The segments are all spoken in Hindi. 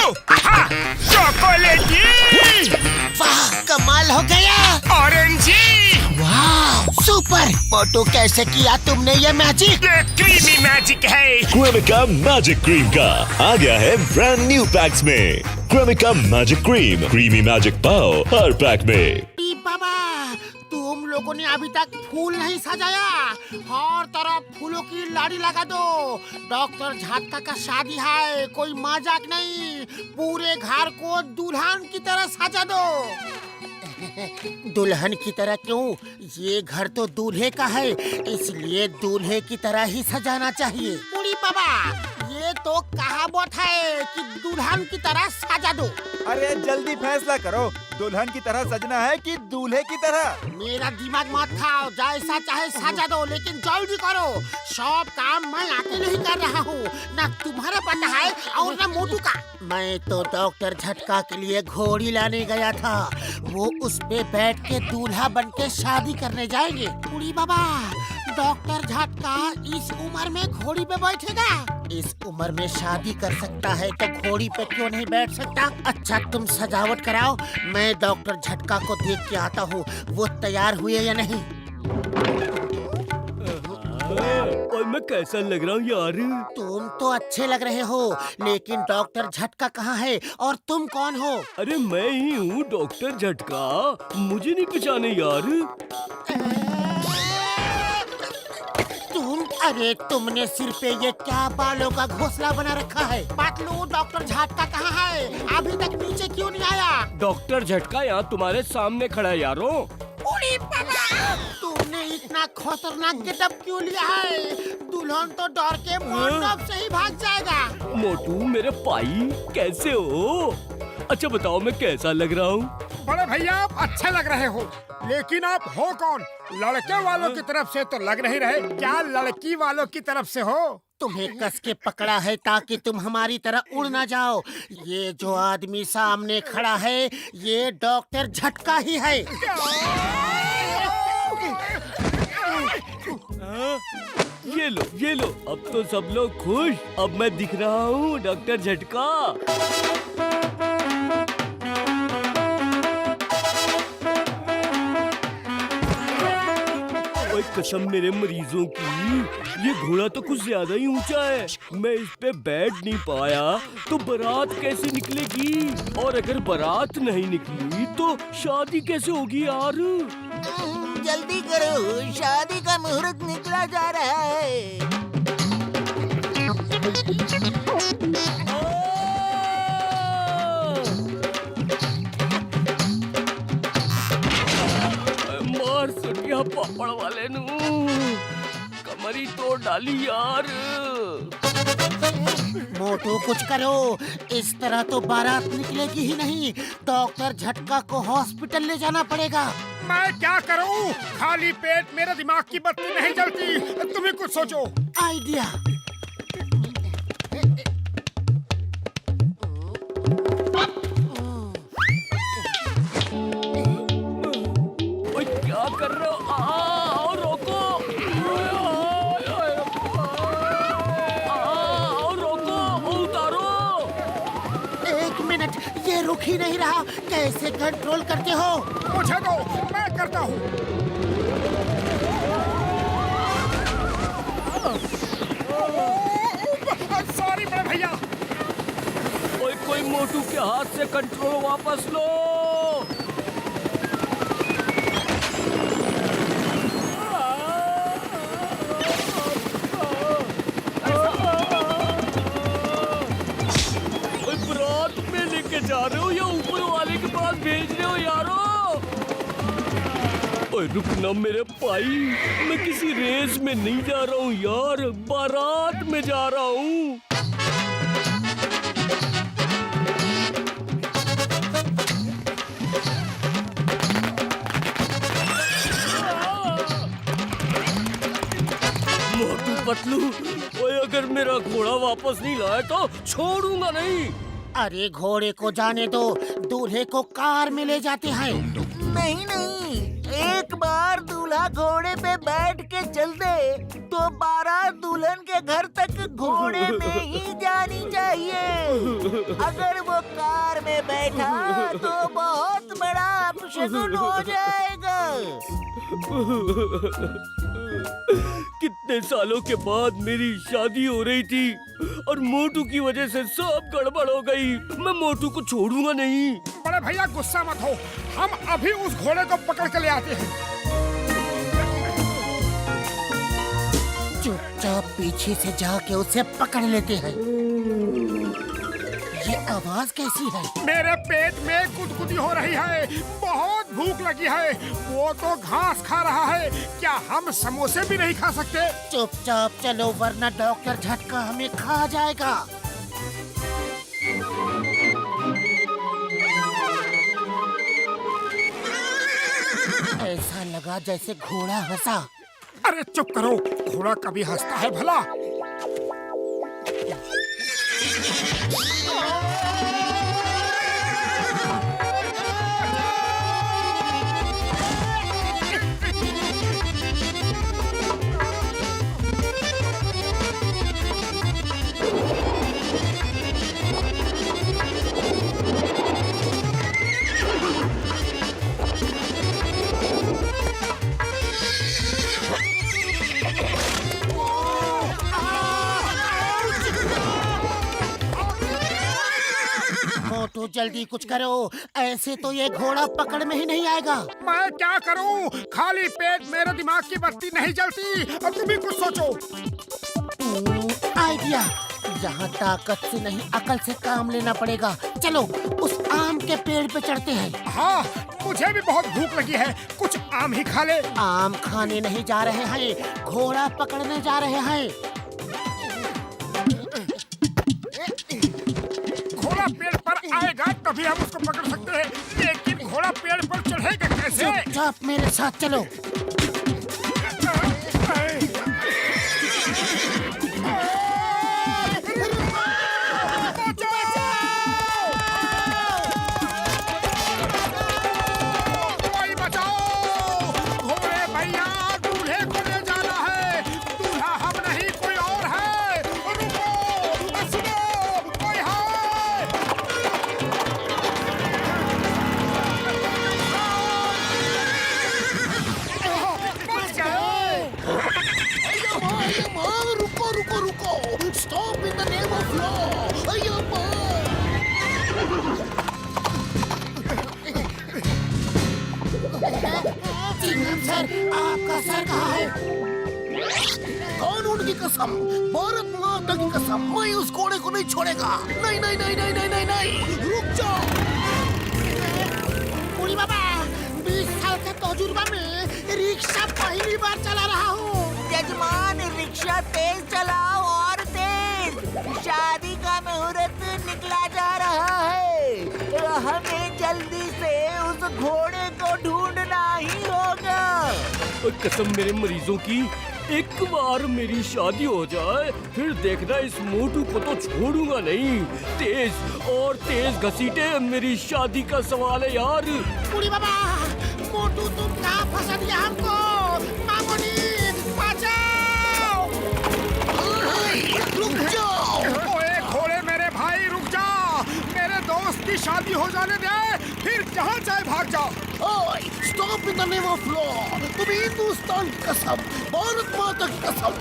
हाँ, चॉकलेटी। वाह, कमाल हो गया। ऑरेंजी। वाह, सुपर। मोटू, कैसे किया तुमने ये मैजिक? ये क्रीमी मैजिक है। क्रेमिका मैजिक क्रीम का आ गया है ब्रांड न्यू पैक्स में। Cremica magic cream, creamy magic पाओ हर पैक में। बाबा, तुम लोगों ने अभी तक फूल नहीं सजाया। हर तरफ फूलों की लाड़ी लगा दो। डॉक्टर झटका का शादी है, कोई मजाक नहीं। पूरे घर को दुल्हन की तरह सजा दो। दुल्हन की तरह क्यों? ये घर तो दूल्हे का है, इसलिए दूल्हे की तरह ही सजाना चाहिए। बूढ़ी बाबा, ये तो कहावत है कि दुल्हन की तरह सजा दो। अरे जल्दी फैसला करो, दुल्हन की तरह सजना है कि दूल्हे की तरह? मेरा दिमाग मत खाओ, जैसा चाहे सजा दो, लेकिन जल्दी करो। सब काम मैं अकेले ही कर रहा हूँ, ना तुम्हारा पता है और ना मोटू का। मैं तो डॉक्टर झटका के लिए घोड़ी लाने गया था। वो उस पे बैठ के दूल्हा बन के शादी करने जाएंगे। बूढ़ी बाबा, डॉक्टर झटका इस उम्र में घोड़ी पे बैठेगा? इस उम्र में शादी कर सकता है तो घोड़ी पे क्यों नहीं बैठ सकता? अच्छा, तुम सजावट कराओ, मैं डॉक्टर झटका को देख के आता हूँ वो तैयार हुए या नहीं। और मैं कैसा लग रहा हूँ यार? तुम तो अच्छे लग रहे हो, लेकिन डॉक्टर झटका कहाँ है और तुम कौन हो? अरे मैं ही हूँ डॉक्टर झटका, मुझे नहीं पहचाने यार। अरे तुमने सिर पे ये क्या बालों का घोंसला बना रखा है? पतलू, डॉक्टर झटका कहाँ है? अभी तक नीचे क्यों नहीं आया? डॉक्टर झटका यहाँ तुम्हारे सामने खड़ा है यारो। उड़ी बाबा, तुमने इतना खतरनाक गेटअप क्यों लिया है? दुल्हन तो डर के मंडप से ही भाग जाएगा। मोटू मेरे भाई, कैसे हो? अच्छा बताओ मैं कैसा लग रहा हूँ? बड़े भैया, आप अच्छे लग रहे हो, लेकिन आप हो कौन? लड़के वालों की तरफ से तो लग नहीं रहे, क्या लड़की वालों की तरफ से हो? तुम्हें कस के पकड़ा है ताकि तुम हमारी तरह उड़ ना जाओ। ये जो आदमी सामने खड़ा है, ये डॉक्टर झटका ही है। ये लो, अब तो सब लोग खुश। अब मैं दिख रहा हूँ डॉक्टर झटका। कसम मेरे मरीजों की, ये घोड़ा तो कुछ ज्यादा ही ऊंचा है। मैं इस पे बैठ नहीं पाया तो बारात कैसे निकलेगी? और अगर बारात नहीं निकली तो शादी कैसे होगी यार? जल्दी करो, शादी का मुहूर्त निकला जा रहा है। पापड़ वाले नू कमरी तोड़ डाली यार। मोटू कुछ करो, इस तरह तो बारात निकलेगी ही नहीं। डॉक्टर झटका को हॉस्पिटल ले जाना पड़ेगा। मैं क्या करूं? खाली पेट मेरे दिमाग की बत्ती नहीं जलती। तुम्हें कुछ सोचो। आइडिया। क्या कर रहे हो? आओ रोको, आओ रोको, उतारो। एक मिनट, ये रुक ही नहीं रहा। कैसे कंट्रोल करते हो? मुझे दो, मैं करता हूँ। सॉरी बड़े भैया। कोई मोटू के हाथ से कंट्रोल वापस लो। जा रहे हो या ऊपर वाले के पास भेज रहे हो यारो? ओए रुकना मेरे भाई, मैं किसी रेस में नहीं जा रहा हूँ यार, बारात में जा रहा हूँ। मोटू पतलू, ओए अगर मेरा घोड़ा वापस नहीं लाया तो छोड़ूंगा नहीं। अरे घोड़े को जाने दो, दूल्हे को कार में ले जाते हैं। नहीं, एक बार दूल्हा घोड़े पे बैठ के चल दे तो बारात दुल्हन के घर तक घोड़े में ही जानी चाहिए। अगर वो कार में बैठा तो बहुत बड़ा अपशगुन हो जाएगा। कितने सालों के बाद मेरी शादी हो रही थी और मोटू की वजह से सब गड़बड़ हो गई। मैं मोटू को छोड़ूंगा नहीं। बड़े भैया गुस्सा मत हो, हम अभी उस घोड़े को पकड़ के ले आते हैं। चुपचाप पीछे से जाके उसे पकड़ लेते हैं। ये आवाज कैसी है? मेरे पेट में गुदगुदी हो रही है, बहुत भूख लगी है। वो तो घास खा रहा है, क्या हम समोसे भी नहीं खा सकते? चुपचाप चलो वरना डॉक्टर झटका हमें खा जाएगा। ऐसा लगा जैसे घोड़ा हंसा। अरे चुप करो, घोड़ा कभी हंसता है भला? मोटू जल्दी कुछ करो, ऐसे तो ये घोड़ा पकड़ में ही नहीं आएगा। मैं क्या करूं? खाली पेट मेरे दिमाग की बत्ती नहीं जलती। अब तुम भी कुछ सोचो। आइडिया, यहाँ ताकत से नहीं अकल से काम लेना पड़ेगा। चलो उस आम के पेड़ पे चढ़ते हैं। हाँ, मुझे भी बहुत भूख लगी है, कुछ आम ही खा ले। आम खाने नहीं जा रहे हैं, घोड़ा पकड़ने जा रहे हैं। घोड़ा पेड़ पर आएगा तभी हम उसको पकड़ सकते हैं, लेकिन घोड़ा पेड़ पर चढ़ेगा कैसे? चुपचाप मेरे साथ चलो। कोई बचाओ! घोड़े भैया, दूल्हे को ले जाना है। दूल्हा हम नहीं कोई और है। रुको, सुनो, कोई है? बच गए। रुको रुको रुको, stop in the name of law. Sir, आपका सर कहाँ है? कानून की कसम, भारत माता की कसम, मैं उस घोड़े को नहीं छोड़ेगा। नहीं नहीं नहीं नहीं नहीं नहीं नहीं, रुक जाओ। बुढ़ी बाबा, 20 साल के तजुर्बा में रिक्शा पहली बार चला रहा हूँ। जजमान, रिक्शा तेज चलाओ और तेज। शादी का मुहूर्त निकला जा रहा है। हमें जल्दी से उस घोड़े को ढूंढना ही होगा। और कसम मेरे मरीजों की, एक बार मेरी शादी हो जाए फिर देखना इस मोटू को तो छोड़ूंगा नहीं। तेज और तेज घसीटे मेरी शादी का सवाल है यार। बुढ़ी बाबा, मोटू तुम कहाँ फंसा दिया हमको? मामूली, बचाओ! रुक जाओ! ओए घोड़े मेरे भाई, रुक जा। मेरे दोस्त की शादी हो जाने दे, फिर जहाँ चाहे भाग जाओ। Stop in the name of law. तुम हिंदुस्तान की कसम, भारत माता की कसम।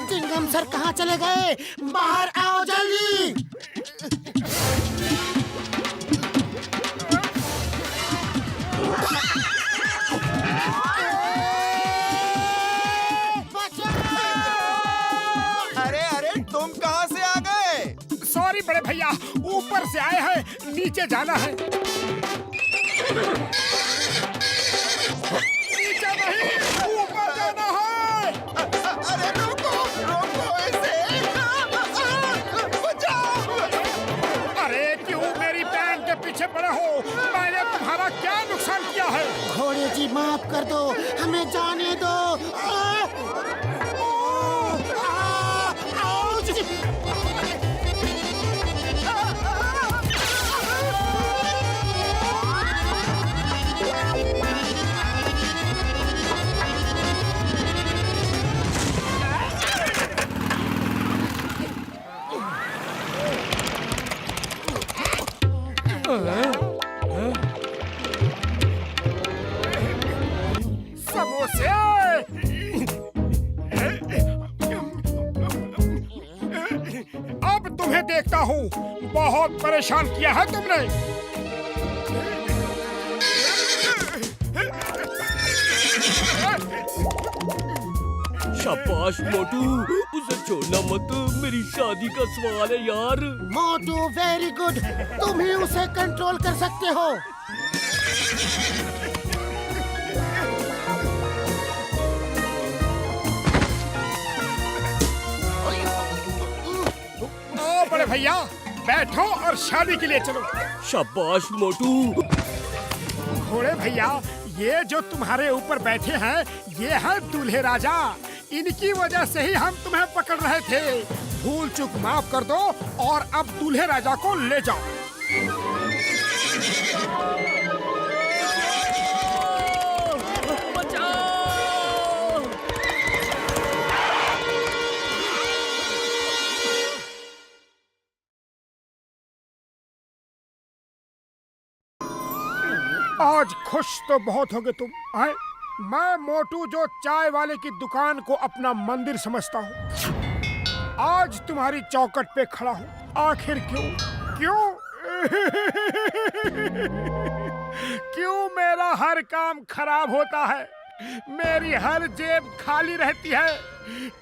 चिंगम सर कहाँ चले गए? बाहर आओ जल्दी। अरे अरे तुम कहाँ से आ गए? सॉरी बड़े भैया, ऊपर से आए हैं, नीचे जाना है। नीचे नहीं, ऊपर जाना है। अरे रोको रोको ऐसे। बचाओ! अरे क्यों मेरी बहन के पीछे पड़े हो? मैंने तुम्हारा क्या नुकसान किया है? घोड़े जी माफ कर दो, हमें जाने दो। आउच! समोसे! अब तुम्हें देखता हूँ, बहुत परेशान किया है तुमने। शाबाश मोटू, उसे छोड़ना मत, मेरी शादी का सवाल है यार। मोटू वेरी गुड, तुम ही उसे कंट्रोल कर सकते हो। आओ बड़े भैया, बैठो और शादी के लिए चलो। शाबाश मोटू। घोड़े भैया, ये जो तुम्हारे ऊपर बैठे हैं, ये है दूल्हे राजा। इनकी वजह से ही हम तुम्हें पकड़ रहे थे। भूल चूक माफ कर दो और अब दूल्हे राजा को ले जाओ। आज खुश तो बहुत होगे तुम, हैं? मैं मोटू जो चाय वाले की दुकान को अपना मंदिर समझता हूँ, आज तुम्हारी चौखट पे खड़ा हूँ। आखिर क्यों क्यों क्यों मेरा हर काम खराब होता है? मेरी हर जेब खाली रहती है,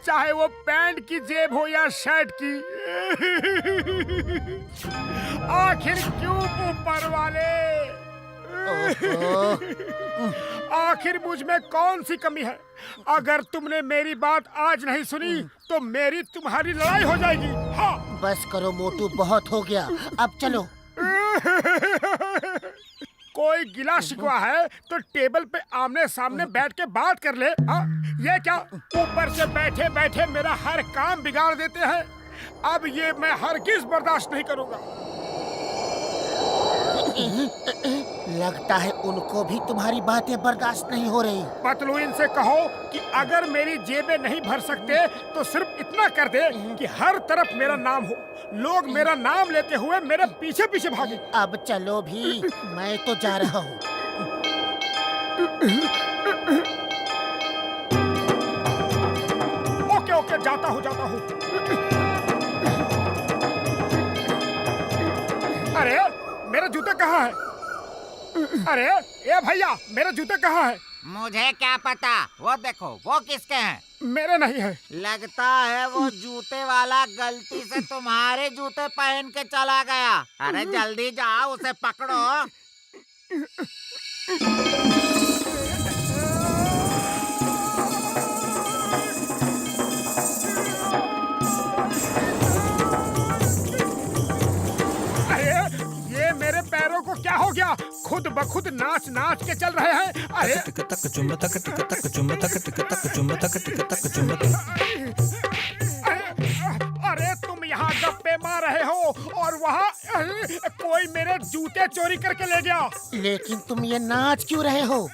चाहे वो पैंट की जेब हो या शर्ट की। आखिर क्यों ऊपर वाले? आखिर मुझ में कौन सी कमी है? अगर तुमने मेरी बात आज नहीं सुनी तो मेरी तुम्हारी लड़ाई हो जाएगी। हाँ। बस करो मोटू, बहुत हो गया, अब चलो। कोई गिला शिकवा है तो टेबल पे आमने सामने बैठ के बात कर ले। हाँ? ये क्या ऊपर से बैठे बैठे मेरा हर काम बिगाड़ देते हैं? अब ये मैं हरगिज बर्दाश्त नहीं करूँगा। लगता है उनको भी तुम्हारी बातें बर्दाश्त नहीं हो रही। पतलू इनसे कहो कि अगर मेरी जेबें नहीं भर सकते तो सिर्फ इतना कर दे कि हर तरफ मेरा नाम हो, लोग मेरा नाम लेते हुए मेरे पीछे पीछे भागे। अब चलो भी, मैं तो जा रहा हूँ। ओके ओके, जाता हूँ जाता हूँ। अरे मेरे जूते कहाँ है? अरे ए भैया, मेरे जूते कहाँ है? मुझे क्या पता, वो देखो, वो किसके हैं? मेरे नहीं है। लगता है वो जूते वाला गलती से तुम्हारे जूते पहन के चला गया। अरे जल्दी जाओ, उसे पकड़ो। मेरे पैरों को क्या हो गया? खुद बखुद नाच नाच के चल रहे हैं। अरे अरे तुम यहाँ गप्पे मार रहे हो और वहाँ कोई मेरे जूते चोरी करके ले गया। लेकिन तुम ये नाच क्यों रहे हो?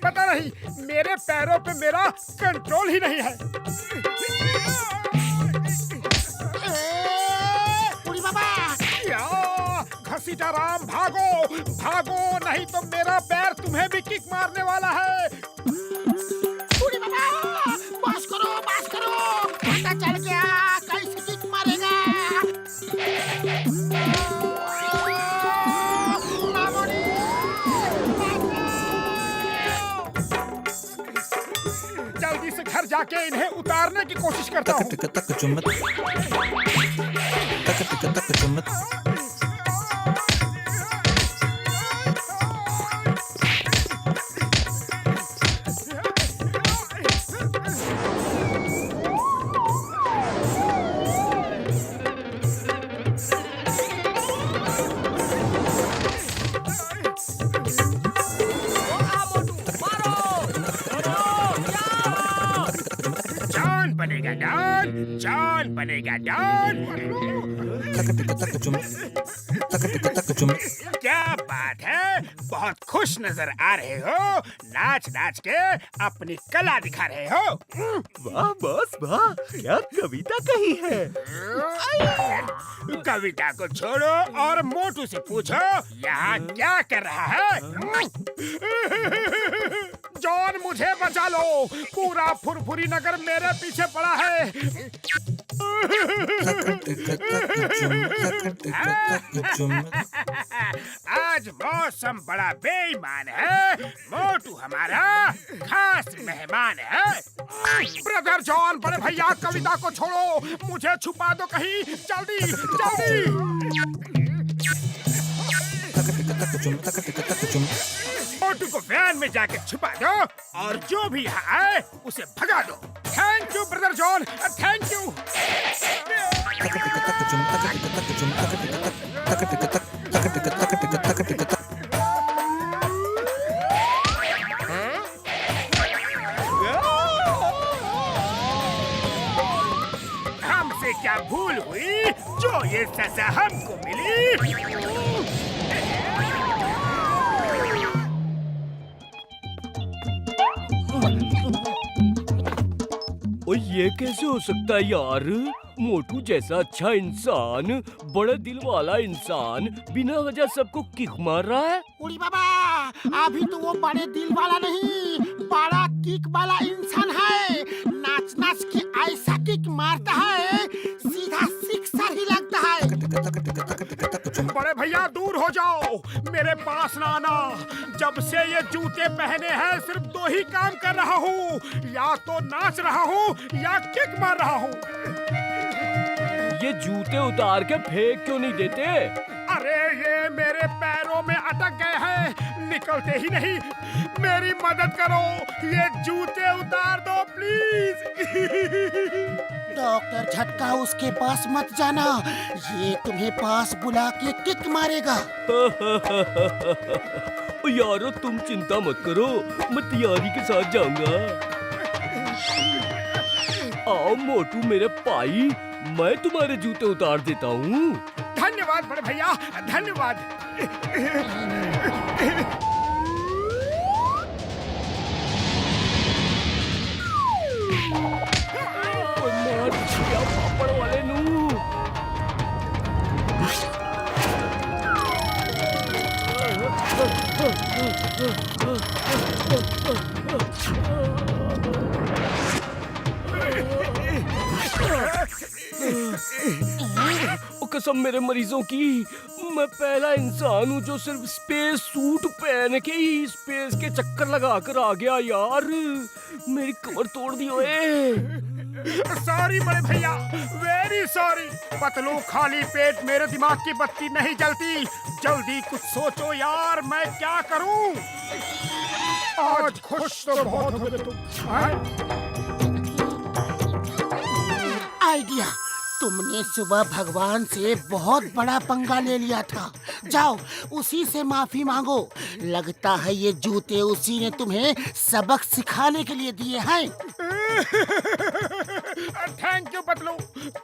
पता नहीं, मेरे पैरों पे मेरा कंट्रोल ही नहीं है। घसीटा राम, भागो भागो, नहीं तो मेरा पैर तुम्हें भी किक मारने वाला है। बस करो, पता चल गया कैसे किक मारेगा। जल्दी से घर जाके इन्हें उतारने की कोशिश करता हूँ। जॉन बनेगा डॉन, जॉन बनेगा डॉन। क्या बात है, बहुत खुश नजर आ रहे हो। नाच नाच के अपनी कला दिखा रहे हो। वाह बॉस वाह, क्या कविता कही है। कविता को छोड़ो और मोटू से पूछो यहाँ क्या कर रहा है। जॉन मुझे बचा लो, पूरा फुरफुरी नगर मेरे पीछे पड़ा है। आज मौसम बड़ा बेईमान है। मोटू हमारा खास मेहमान है। ब्रदर जॉन, बड़े भैया कविता को छोड़ो, मुझे छुपा दो कहीं, जल्दी जल्दी। मोटू को वैन में जाके छुपा दो और जो भी यहाँ आए उसे भगा दो। Thank you brother John, thank you. हमसे क्या भूल हुई जो ये सजा हमको मिली। और ये कैसे हो सकता है यार? मोटू जैसा अच्छा इंसान, बड़ा दिल वाला इंसान, बिना वजह सबको किक मार रहा है। उड़ी बाबा, अभी तो वो बड़े दिल वाला नहीं, बड़ा किक वाला इंसान है। नाच नाच के ऐसा किक मारता है, सीधा सिक्सर ही लगता है। बड़े भैया दूर हो जाओ, मेरे पास ना आना। जब से ये जूते पहने हैं सिर्फ दो ही काम कर रहा हूँ, या तो नाच रहा हूँ या किक मार रहा हूँ। ये जूते उतार के फेंक क्यों नहीं देते? अरे ये मेरे पैरों में अटक गए हैं, निकलते ही नहीं। मेरी मदद करो, ये जूते उतार दो प्लीज। डॉक्टर झटका उसके पास मत जाना, ये तुम्हें पास बुला के किक मारेगा। यारो तुम चिंता मत करो, मैं तैयारी के साथ जाऊंगा। आओ मोटू मेरे भाई, मैं तुम्हारे जूते उतार देता हूँ। धन्यवाद बड़े भैया, धन्यवाद। पापड़ वाले नू। कसम मेरे मरीजों की, मैं पहला इंसान हूँ जो सिर्फ स्पेस सूट पहन के ही स्पेस के चक्कर लगा कर आ गया यार। मेरी कमर तोड़ दी ओए। सॉरी बड़े भैया, वेरी सॉरी। पतलू खाली पेट मेरे दिमाग की बत्ती नहीं जलती। जल्दी कुछ सोचो यार, मैं क्या करूं? आज खुश तो बहुत हो गए तुम। आइडिया, तुमने सुबह भगवान से बहुत बड़ा पंगा ले लिया था। जाओ उसी से माफी मांगो। लगता है ये जूते उसी ने तुम्हें सबक सिखाने के लिए दिए हैं। थैंक यू पतलू,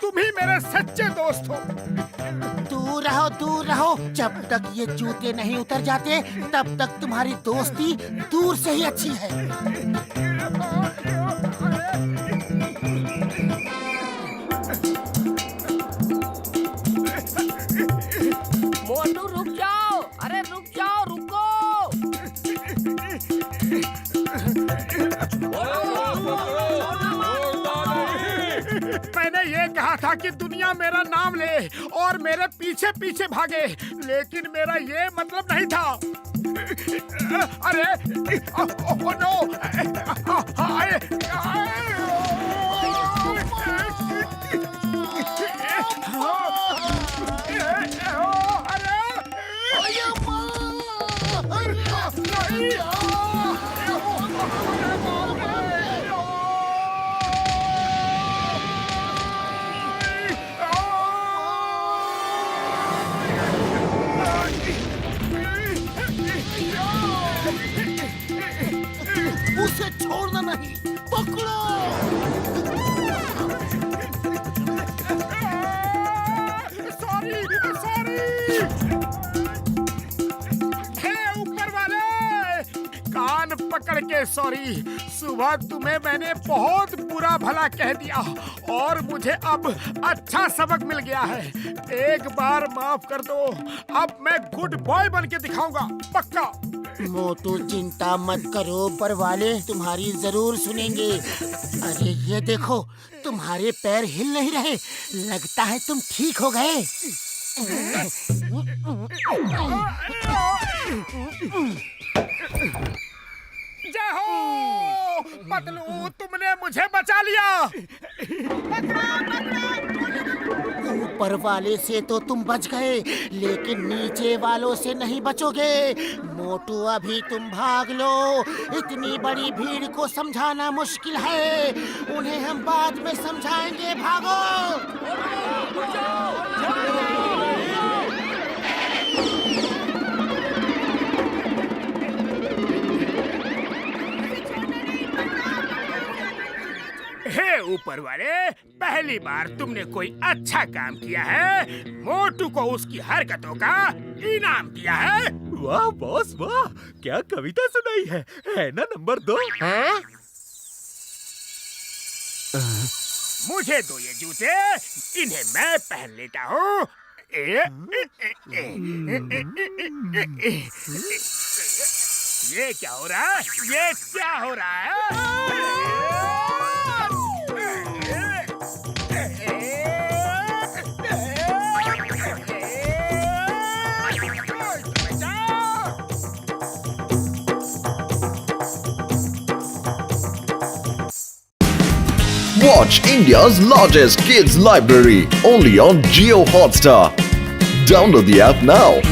तुम ही मेरे सच्चे दोस्त हो। दूर रहो। जब तक ये जूते नहीं उतर जाते तब तक तुम्हारी दोस्ती दूर से ही अच्छी है। मोटू रुक जाओ, अरे रुक जाओ, रुको। मैंने ये कहा था कि दुनिया मेरा नाम ले और मेरे पीछे पीछे भागे, लेकिन मेरा ये मतलब नहीं था। अरे ओह नो, पकड़ के सॉरी। सुबह तुम्हें मैंने बहुत बुरा भला कह दिया और मुझे अब अच्छा सबक मिल गया है। एक बार माफ कर दो, अब मैं गुड बॉय बन के दिखाऊंगा, पक्का। मोटू चिंता मत करो, ऊपर वाले तुम्हारी जरूर सुनेंगे। अरे ये देखो, तुम्हारे पैर हिल नहीं रहे, लगता है तुम ठीक हो गए। जय हो पतलू, तुमने मुझे बचा लिया। ऊपर वाले से तो तुम बच गए, लेकिन नीचे वालों से नहीं बचोगे। मोटू अभी तुम भाग लो, इतनी बड़ी भीड़ को समझाना मुश्किल है, उन्हें हम बाद में समझाएंगे। भागो। हे ऊपर वाले, पहली बार तुमने कोई अच्छा काम किया है। मोटू को उसकी हरकतों का इनाम दिया है। वाह बॉस वाह, क्या कविता सुनाई है ना नंबर 2। मुझे दो ये जूते, इन्हें मैं पहन लेता हूँ। ये क्या हो रहा है? ये क्या हो रहा है? Watch India's largest kids library only on Jio Hotstar. Download the app now.